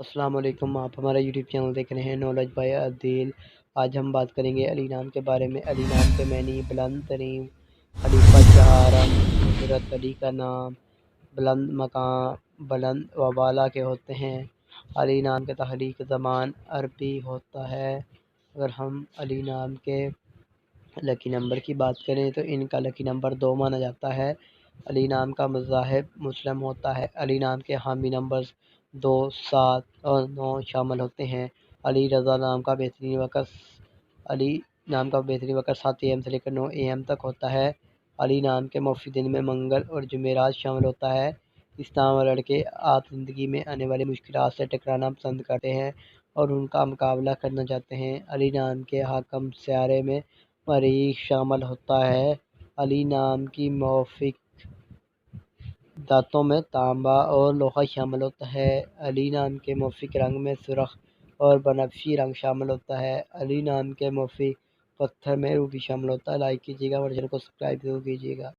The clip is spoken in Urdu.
السلام علیکم، آپ ہمارا یوٹیوب چینل دیکھ رہے ہیں نالج بائی عدیل۔ آج ہم بات کریں گے علی نام کے بارے میں۔ علی نام کے معنی بلند ترین خلیفہ چہارم حضرت علی کا نام بلند مقام، بلند و بالا کے ہوتے ہیں۔ علی نام کے تخلیق زبان عربی ہوتا ہے۔ اگر ہم علی نام کے لکی نمبر کی بات کریں تو ان کا لکی نمبر 2 مانا جاتا ہے۔ علی نام کا مذاہب مسلم ہوتا ہے۔ علی نام کے حامی نمبرز 2، 7 اور 9 شامل ہوتے ہیں۔ علی رضا نام کا بہترین وقت 7 AM سے لے کر 9 AM تک ہوتا ہے۔ علی نام کے موفی دن میں منگل اور جمعرات شامل ہوتا ہے۔ اس نام والے لڑکے آپ زندگی میں آنے والی مشکلات سے ٹکرانا پسند کرتے ہیں اور ان کا مقابلہ کرنا چاہتے ہیں۔ علی نام کے حاکم سیارے میں مریخ شامل ہوتا ہے۔ علی نام کی موافق دھاتوں میں تانبا اور لوہا شامل ہوتا ہے۔ علی نام کے موافق رنگ میں سرخ اور بنفشی رنگ شامل ہوتا ہے۔ علی نام کے موافق پتھر میں روبی شامل ہوتا ہے۔ لائک کیجیے گا، ورژن کو سبسکرائب ضرور کیجیے گا۔